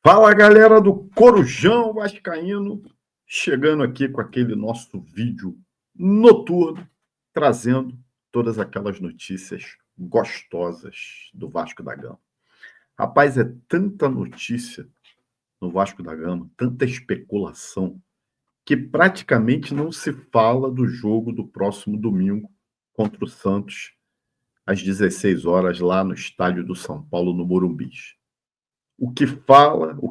Fala, galera do Corujão Vascaíno, chegando aqui com aquele nosso vídeo noturno, trazendo todas aquelas notícias gostosas do Vasco da Gama. Rapaz, é tanta notícia no Vasco da Gama, tanta especulação, que praticamente não se fala do jogo do próximo domingo contra o Santos, às 16 horas, lá no estádio do São Paulo, no Morumbi. O que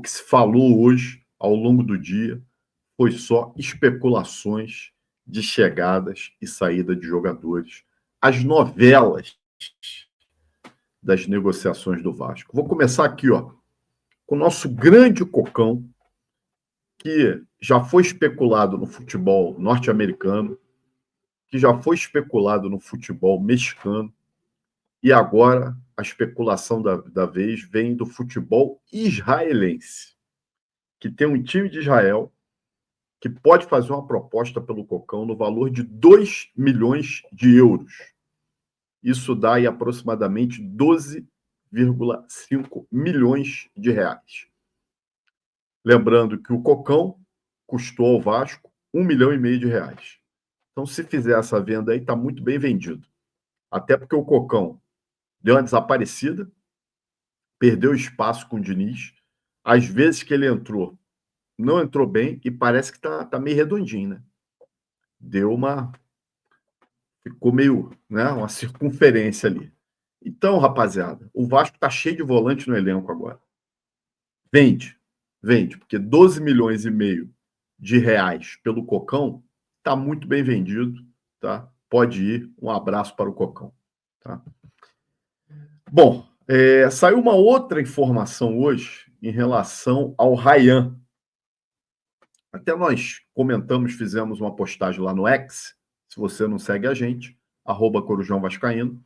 se falou hoje, ao longo do dia, foi só especulações de chegadas e saída de jogadores. As novelas das negociações do Vasco. Vou começar aqui, com o nosso grande Cocão, que já foi especulado no futebol norte-americano, que já foi especulado no futebol mexicano, e agora a especulação da vez vem do futebol israelense, que tem um time de Israel que pode fazer uma proposta pelo Cocão no valor de 2 milhões de euros. Isso dá aí aproximadamente 12,5 milhões de reais. Lembrando que o Cocão custou ao Vasco 1,5 milhão de reais. Então, se fizer essa venda aí, está muito bem vendido. Até porque o Cocão deu uma desaparecida, perdeu espaço com o Diniz. Às vezes que ele entrou, não entrou bem e parece que tá meio redondinho, né? Ficou meio, né, uma circunferência ali. Então, rapaziada, o Vasco tá cheio de volante no elenco agora. Vende, porque 12,5 milhões de reais pelo Cocão tá muito bem vendido, tá? Pode ir. Um abraço para o Cocão, tá? Bom, saiu uma outra informação hoje em relação ao Ryan. Até nós comentamos, fizemos uma postagem lá no X, se você não segue a gente, @Corujão Vascaíno,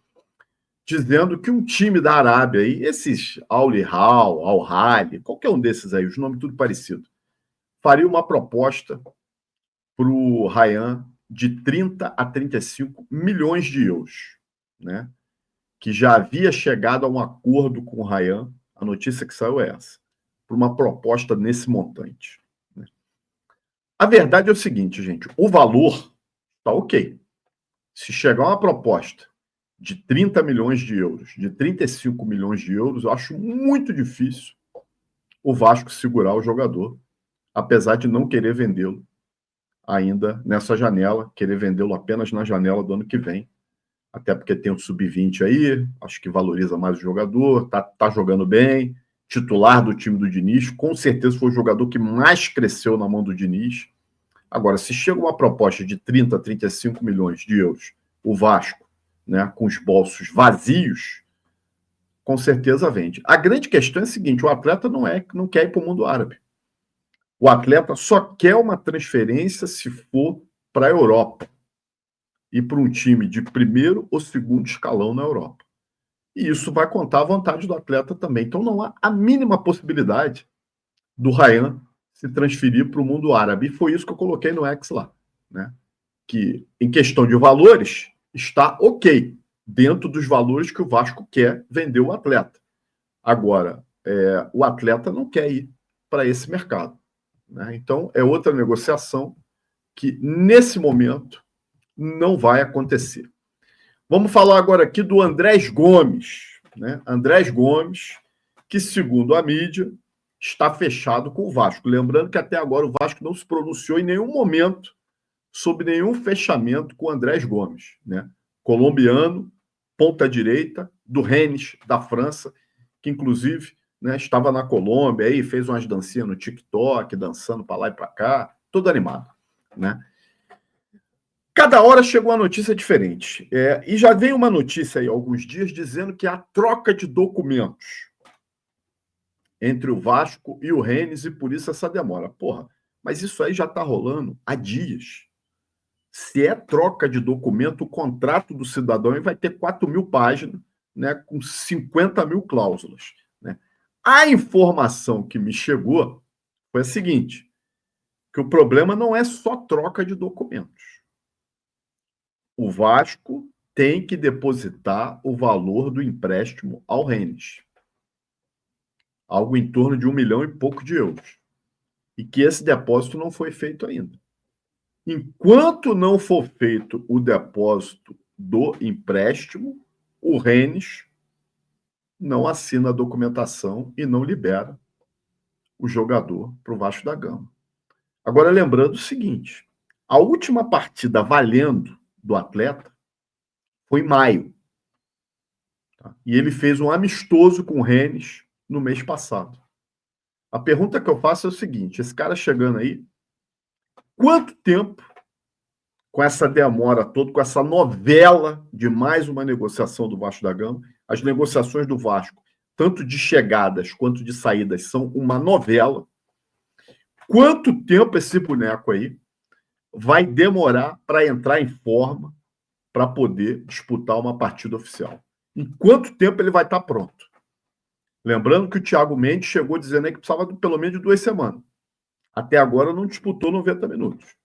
dizendo que um time da Arábia, aí, esses Al-Hilal, Al-Ahly, qualquer um desses aí, os nomes tudo parecido, faria uma proposta para o Ryan de 30 a 35 milhões de euros, né? Que já havia chegado a um acordo com o Ryan, a notícia que saiu é essa, para uma proposta nesse montante, né? A verdade é o seguinte, gente, o valor tá ok. Se chegar uma proposta de 30 milhões de euros, de 35 milhões de euros, eu acho muito difícil o Vasco segurar o jogador, apesar de não querer vendê-lo ainda nessa janela, querer vendê-lo apenas na janela do ano que vem, até porque tem o sub-20 aí, acho que valoriza mais o jogador, tá jogando bem, titular do time do Diniz, com certeza foi o jogador que mais cresceu na mão do Diniz. Agora, se chega uma proposta de 30 a 35 milhões de euros, o Vasco, né, com os bolsos vazios, com certeza vende. A grande questão é a seguinte: o atleta não quer ir para o mundo árabe. O atleta só quer uma transferência se for para a Europa e para um time de primeiro ou segundo escalão na Europa. E isso vai contar a vantagem do atleta também. Então não há a mínima possibilidade do Ryan se transferir para o mundo árabe. E foi isso que eu coloquei no X lá, né? Que em questão de valores está ok, dentro dos valores que o Vasco quer vender o atleta. Agora, o atleta não quer ir para esse mercado, né? Então, é outra negociação que, nesse momento, não vai acontecer. Vamos falar agora aqui do Andrés Gomes, né? Andrés Gomes, que, segundo a mídia, está fechado com o Vasco. Lembrando que até agora o Vasco não se pronunciou em nenhum momento sobre nenhum fechamento com o Andrés Gomes, né? Colombiano, ponta direita, do Rennes, da França, que inclusive, né, estava na Colômbia, aí fez umas dancinhas no TikTok, dançando para lá e para cá, todo animado, né? Cada hora chega uma notícia diferente. E já veio uma notícia aí há alguns dias dizendo que há troca de documentos entre o Vasco e o Rennes e por isso essa demora. Porra, mas isso aí já está rolando há dias. Se é troca de documento, o contrato do cidadão vai ter 4.000 páginas, né, com 50.000 cláusulas, né? A informação que me chegou foi a seguinte, que o problema não é só troca de documentos. O Vasco tem que depositar o valor do empréstimo ao Rennes. algo em torno de 1 milhão e pouco de euros, e que esse depósito não foi feito ainda. Enquanto não for feito o depósito do empréstimo, o Rennes não assina a documentação e não libera o jogador para o Vasco da Gama. Agora, lembrando o seguinte, a última partida valendo do atleta foi em maio. Tá? E ele fez um amistoso com o Rennes no mês passado. A pergunta que eu faço é o seguinte, esse cara chegando aí, quanto tempo, com essa demora toda, com essa novela de mais uma negociação do Vasco da Gama, as negociações do Vasco, tanto de chegadas quanto de saídas, são uma novela. Quanto tempo esse boneco aí vai demorar para entrar em forma para poder disputar uma partida oficial? Em quanto tempo ele vai estar pronto? Lembrando que o Thiago Mendes chegou dizendo aí que precisava de pelo menos de 2 semanas. Até agora não disputou 90 minutos.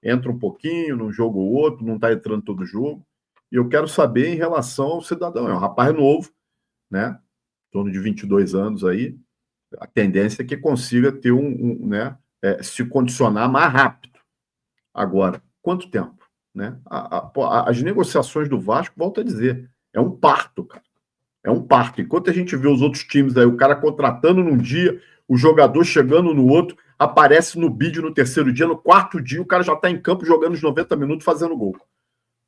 Entra um pouquinho, num jogo ou outro, não está entrando todo jogo. E eu quero saber em relação ao cidadão. É um rapaz novo, né? Em torno de 22 anos aí. A tendência é que consiga ter né? Se condicionar mais rápido. Agora, quanto tempo? Né? As negociações do Vasco, volto a dizer, é um parto, cara. É um parto. Enquanto a gente vê os outros times aí, o cara contratando num dia, o jogador chegando no outro, aparece no bid no terceiro dia, no quarto dia, o cara já está em campo jogando os 90 minutos fazendo gol.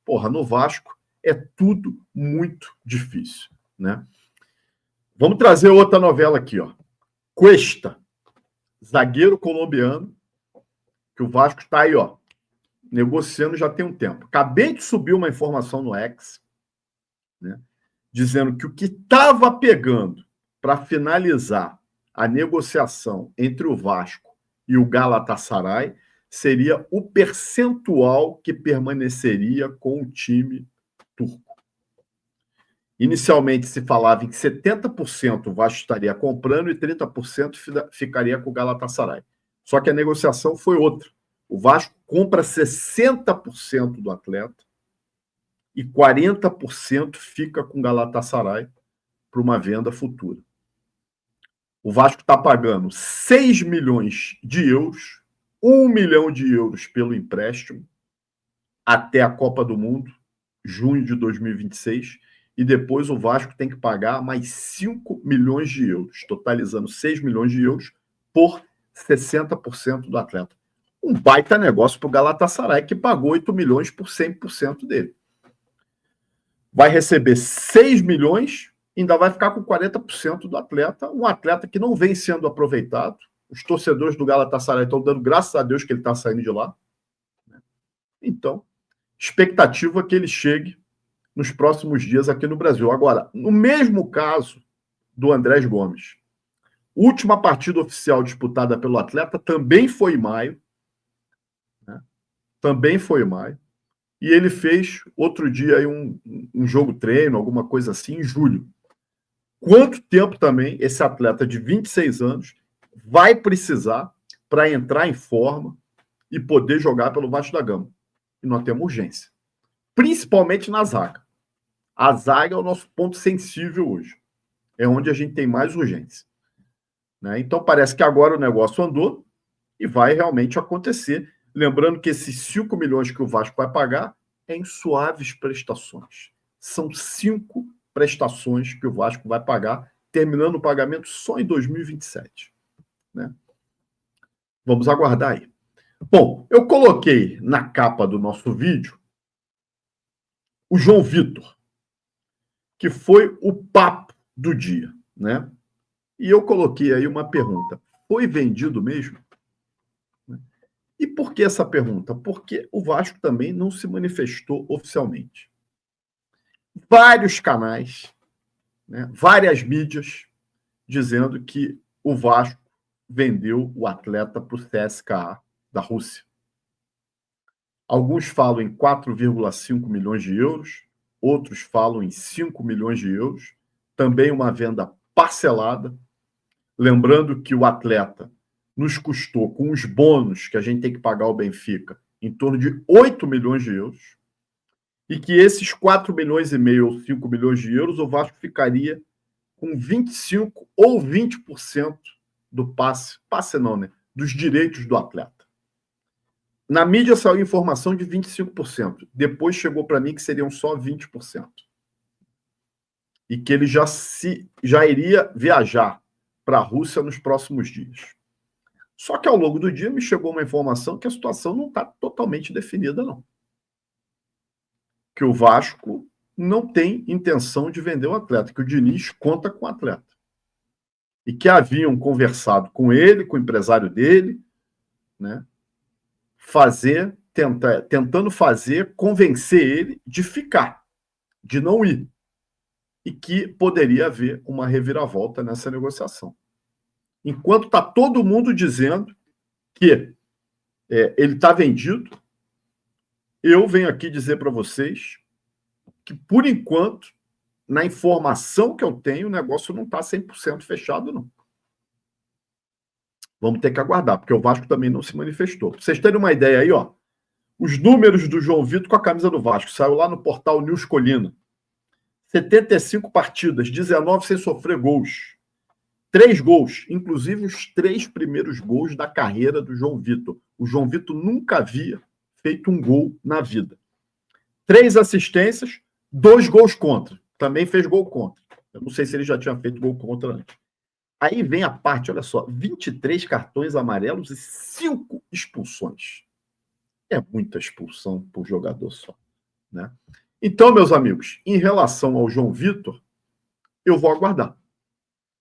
Porra, no Vasco é tudo muito difícil, né? Vamos trazer outra novela aqui, ó. Cuesta, zagueiro colombiano, que o Vasco está aí, ó, negociando já tem um tempo. Acabei de subir uma informação no X, né, dizendo que o que estava pegando para finalizar a negociação entre o Vasco e o Galatasaray seria o percentual que permaneceria com o time turco. Inicialmente se falava em que 70% o Vasco estaria comprando e 30% ficaria com o Galatasaray. Só que a negociação foi outra. O Vasco compra 60% do atleta e 40% fica com o Galatasaray para uma venda futura. O Vasco está pagando 6 milhões de euros, 1 milhão de euros pelo empréstimo até a Copa do Mundo, junho de 2026, e depois o Vasco tem que pagar mais 5 milhões de euros, totalizando 6 milhões de euros por 60% do atleta. Um baita negócio para o Galatasaray, que pagou 8 milhões por 100% dele. Vai receber 6 milhões, ainda vai ficar com 40% do atleta, um atleta que não vem sendo aproveitado. Os torcedores do Galatasaray estão dando graças a Deus que ele está saindo de lá. Então, expectativa que ele chegue nos próximos dias aqui no Brasil. Agora, no mesmo caso do Andrés Gomes, última partida oficial disputada pelo atleta também foi em maio, né? Também foi em maio, e ele fez outro dia aí um jogo treino, alguma coisa assim, em julho. Quanto tempo também esse atleta de 26 anos vai precisar para entrar em forma e poder jogar pelo Vasco da Gama? E nós temos urgência, principalmente na zaga. A zaga é o nosso ponto sensível hoje. É onde a gente tem mais urgência, né? Então, parece que agora o negócio andou e vai realmente acontecer. Lembrando que esses 5 milhões que o Vasco vai pagar é em suaves prestações. São 5 prestações que o Vasco vai pagar, terminando o pagamento só em 2027. Né? Vamos aguardar aí. Bom, eu coloquei na capa do nosso vídeo o João Vitor, que foi o papo do dia, né? E eu coloquei aí uma pergunta. Foi vendido mesmo? E por que essa pergunta? Porque o Vasco também não se manifestou oficialmente. Vários canais, né, várias mídias, dizendo que o Vasco vendeu o atleta para o CSKA da Rússia. Alguns falam em 4,5 milhões de euros, outros falam em 5 milhões de euros, também uma venda parcelada. Lembrando que o atleta nos custou, com os bônus que a gente tem que pagar ao Benfica, em torno de 8 milhões de euros, e que esses 4 milhões e meio ou 5 milhões de euros o Vasco ficaria com 25% ou 20% do passe não, né? Dos direitos do atleta. Na mídia saiu informação de 25%. Depois chegou para mim que seriam só 20%. E que ele já iria viajar para a Rússia nos próximos dias. Só que ao longo do dia me chegou uma informação que a situação não está totalmente definida, não. Que o Vasco não tem intenção de vender o atleta, que o Diniz conta com o atleta. E que haviam conversado com ele, com o empresário dele, né, tentando convencer ele de ficar, de não ir. E que poderia haver uma reviravolta nessa negociação. Enquanto está todo mundo dizendo que ele está vendido, eu venho aqui dizer para vocês que, por enquanto, na informação que eu tenho, o negócio não está 100% fechado, não. Vamos ter que aguardar, porque o Vasco também não se manifestou. Pra vocês terem uma ideia aí, ó, os números do João Vitor com a camisa do Vasco, saiu lá no portal News Colina. 75 partidas, 19 sem sofrer gols. 3 gols, inclusive os 3 primeiros gols da carreira do João Vitor. O João Vitor nunca havia feito um gol na vida. 3 assistências, 2 gols contra. Também fez gol contra. Eu não sei se ele já tinha feito gol contra antes. Aí vem a parte, olha só, 23 cartões amarelos e 5 expulsões. É muita expulsão por jogador só, né? Então, meus amigos, em relação ao João Vitor, eu vou aguardar.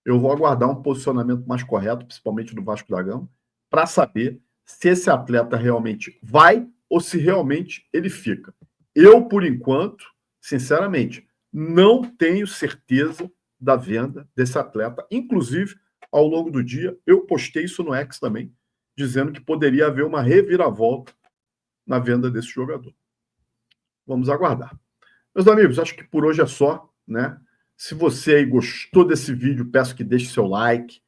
Eu vou aguardar um posicionamento mais correto, principalmente do Vasco da Gama, para saber se esse atleta realmente vai ou se realmente ele fica. Eu, por enquanto, sinceramente, não tenho certeza da venda desse atleta. Inclusive, ao longo do dia, eu postei isso no X também, dizendo que poderia haver uma reviravolta na venda desse jogador. Vamos aguardar. Meus amigos, acho que por hoje é só, né? Se você aí gostou desse vídeo, peço que deixe seu like,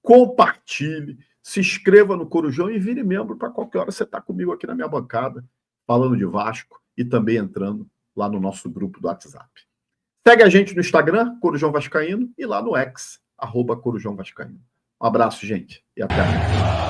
compartilhe, se inscreva no Corujão e vire membro para qualquer hora você estar comigo aqui na minha bancada, falando de Vasco e também entrando lá no nosso grupo do WhatsApp. Segue a gente no Instagram, Corujão Vascaíno, e lá no X, @Corujão Vascaíno. Um abraço, gente, e até mais.